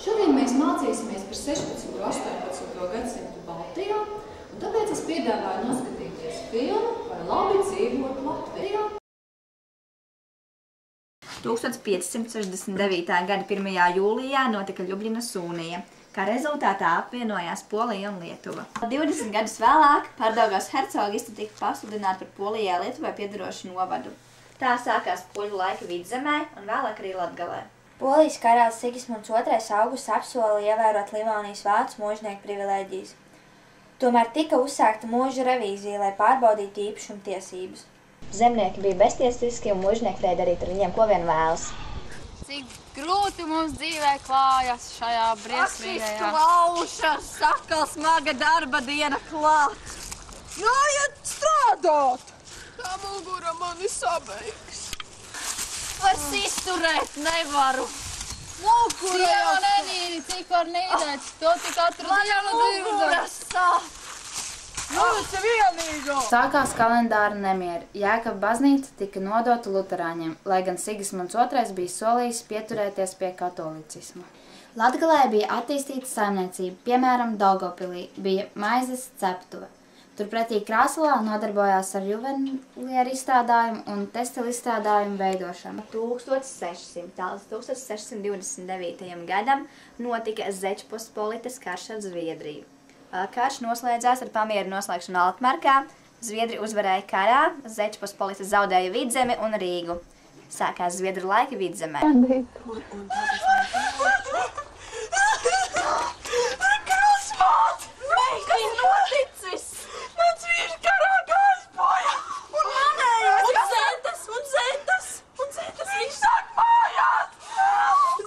Šodien mēs mācīsimies par 16. un 18. gadsimtu Baltijā, un tāpēc es piedāvāju noskatīties filmu par labi dzīvot Latvijā. 1569. gada 1. jūlijā notika Ļubļinas unija, kā rezultātā apvienojās Polija un Lietuva. 20 gadus vēlāk Pārdaugavas hercogiste tika pasludināta par Polijai Lietuvai piederošu novadu. Tā sākās poļu laika Vidzemē un vēlāk arī Latgalē. Polijas karalis Sigismunds II augusts apsolīja ievērot Livonijas vācu mūžnieku privilēģijas. Tomēr tika uzsākta mūža revīzija, lai pārbaudītu īpašuma tiesības. Zemnieki bija beztiesiski un mūžnieki varēja darīt ar viņiem, ko vien vēlas. Cik grūti mums dzīvē klājas šajā briesmīgajā. Ak, klaušas, atkal smaga darba diena klāt. Jāiet strādāt! Tā mugura mani sabeigs. Es izturēt nevaru. Sieva nenīri, cik var nīrēt. To tik katru dienu Muguras sāp. Jūs vienīgā! Sākās kalendāra nemieri. Jēkaba baznīca tika nodota luterāņiem, lai gan Sigismunds II bija solījis pieturēties pie katolicisma. Latgalē bija attīstīta saimniecība, piemēram, Daugavpilī bija maizes ceptuve. Turpretī Krāslā nodarbojās ar juvelieru izstrādājumu un tekstilu izstrādājumu veidošanu. 1600. līdz 1629. gadam notika Žečpospolitas karš ar Zviedriju. Karš noslēdzās ar pamieru noslēgšanu Altmarkā, Zviedri uzvarēja karā, Žečpospolita zaudēja Vidzemi un Rīgu. Sākās Zviedru laika Vidzemē. Krusmāt! Kas noticis? Mans vīrs karā gājis bojā! Un manējais! Un zetas! Viņš nāk mājās!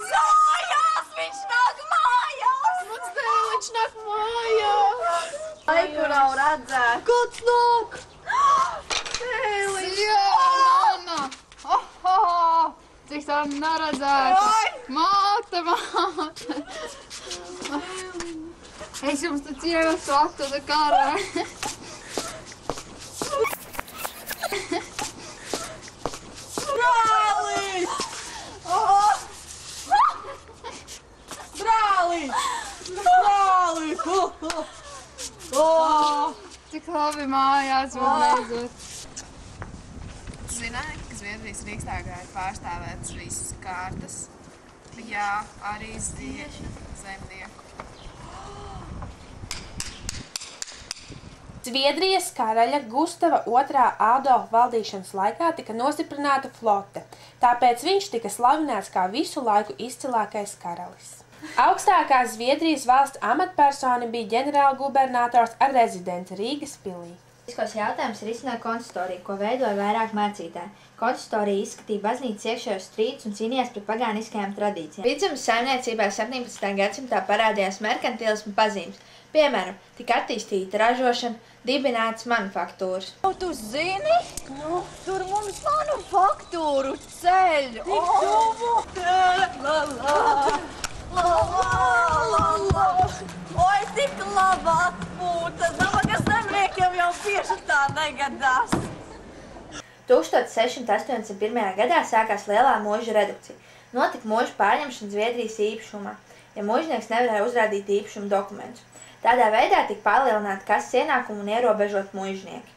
Zājās! Viņš nāk mājās! Mans dēliņš nāk mājās! Laiku nav redzēt. Kāds nāk? Dēliņš! Jā, mana! Cik tā neredzēta! Māte! Es jums taču ievesu atvedu karā. Brālī! Brālī! Brālī! Cik labi mājās vēl beidzot. Zināji, ka Zviedrijas Rīgstāgā ir pārstāvētas visas kārtas? Jā, arī zemnieku. Zviedrijas karaļa Gustava II Ādolfa valdīšanas laikā tika nostiprināta flote, tāpēc viņš tika slavināts kā visu laiku izcilākais karalis. Augstākā Zviedrijas valsts amatpersona bija ģenerālgubernators ar rezidenci Rīgas pilī. Politiskos jautājumus risināja konsistorija, ko veidoja vairāk mācītāji. Konsistorija izskatīja baznīcas iekšējos strīdus un cīnījās pret pagāniskajām tradīcijām. Vidzemes saimniecībā 17. gadsimtā parādījās merkantilisma pazīmes. Piemēram, tika attīstīta ražošana, dibinātas manufaktūras. Tu zini? Tur mums manufaktūru ceļ. Tik tuvu! Oi, tik laba atpūta. Nabaga zemniekiem jau tieši tā negadās. 1681. gadā sākās lielā mūža redukcija. Notika mūža pārņemšana Zviedrijas īpašumā, ja mūžnieks nevarēja uzrādīt īpašuma dokumentus. Tādā veidā tika palielināta kastes ienākumu un ierobežot muižnieki.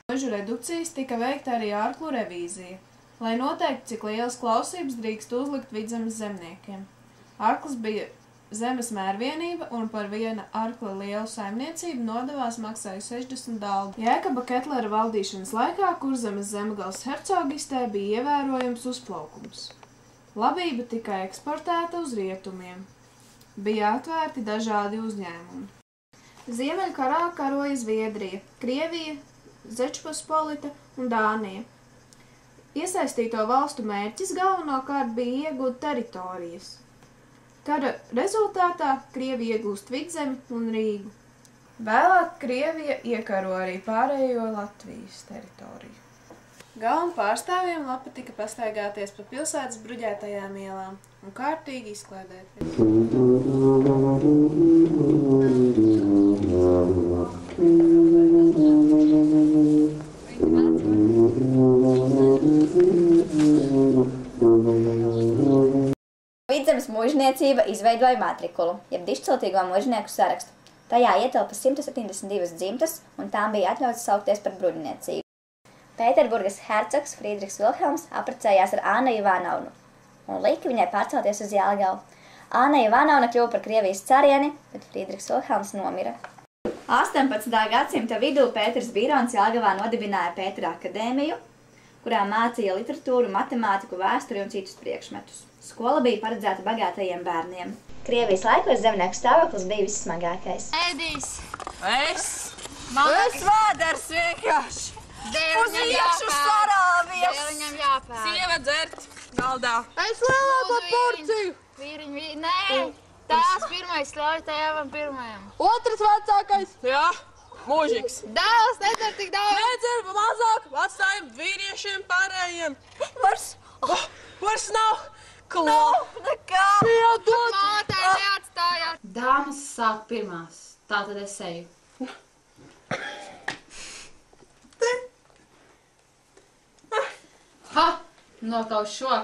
Mūžu redukcijas tika veikta arī ārklu revīzija, lai noteiktu, cik lielas klausības drīkst uzlikt Vidzemes zemniekiem. Arklis bija zemes mērvienība un par viena arkla lielu saimniecību nodevās maksāja 60 dalgu. Jēkaba Ketlera valdīšanas laikā Kurzemes Zemgales hercogistē bija ievērojams uzplaukums. Labība tika eksportēta uz rietumiem. Bija atvērti dažādi uzņēmumi. Ziemeļkarā karoja Zviedrija, Krievija, Žečpospolita un Dānija. Iesaistīto valstu mērķis galvenokārt bija iegūt teritorijas. Kara rezultātā Krievija iegūst Vidzemi un Rīgu. Vēlāk Krievija iekaro arī pārējo Latvijas teritoriju. Galvenajiem pārstāvjiem lapa tika pastaigāties pa pilsētas bruģētajām ielām un kārtīgi izklaidēties. Vidzemes muižniecība izveidoja matrikulu, jeb dišciltīgo muižnieku sarakstu. Tajā ietilpa 172 dzimtas, un tām bija atļauts saukties par bruņniecību. Pēterburgas hercogs Friedrichs Vilhelms apprecējās ar Annu Ivanovnu un lika viņai pārcelties uz Jelgavu. Anna Ivanovna kļuva par Krievijas carieni, bet Friedrichs Vilhelms nomira. 18. gadsimta vidū Pēters Bīrons Jelgavā nodibināja Pētera akadēmiju, kurā mācīja literatūru, matemātiku, vēsturi un citus priekšmetus. Skola bija paredzēta bagātajiem bērniem. Krievijas laikos zemnieku stāvoklis bija vissmagākais. Ēdīs! Es vēders vienkārši! Uz iekšu sarāvies! Dēļ viņam jāpēd! Sieva dzert galdā! Es lielāko porciju! Nē! Tās pirmais ļauj tēvam pirmajam! Otrs vecākais! Jā! Mūžīgs! Dēls nedzer tik daudz! Nedzer mazāk! Atstājam vīriešiem pārējiem! Vairs nav! Nekā! Piedod! Mātei neatstājāt! Dāmas sāk pirmās, tā tad es eju. Ha! Nokauš šo!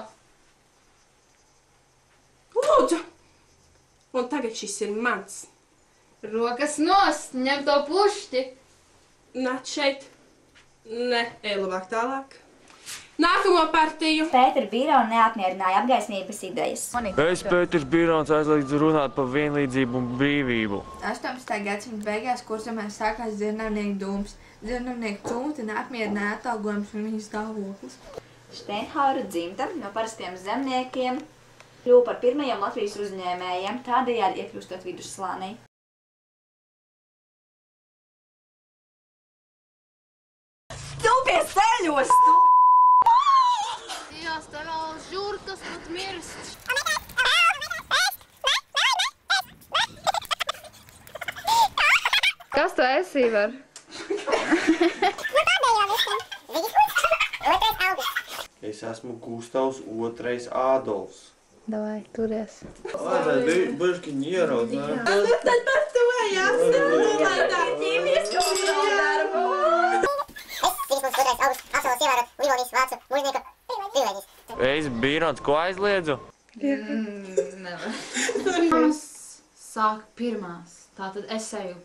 Lūdzu! Un tagad šis ir mans. Rokas nost, ņem to pušķi! Nāc šeit. Ne, ej labāk tālāk. Nākamo partiju. Pētera Bīrona neapmierināja apgaismības idejas. Es, Pēters Bīrons, aizliedzu runāt par vienlīdzību un brīvību. 18. gadsimta beigās Kurzemē sākās dzirnavnieku dūms. Dzirnavnieku cūmti neapmierināja atalgojums un viņas stāvoklis. Steinhaura dzimta no parastiem zemniekiem kļuva par pirmajiem Latvijas uzņēmējiem, tādējādi iekļūstot vidusslānī. Tu pie ceļos, tu! Dievs, tev vēl žurkas pat mirst! Kas tu esi, Ivar? Es esmu Gustavs II Ādolfs. Davai, turies. Vajadzētu bišķiņ ieraut, ne? Tad par to jāsaka! Ķīmisko darbu! Es, Bīrons, ko aizliedzu? Dāmas sāk pirmās, tā tad es eju.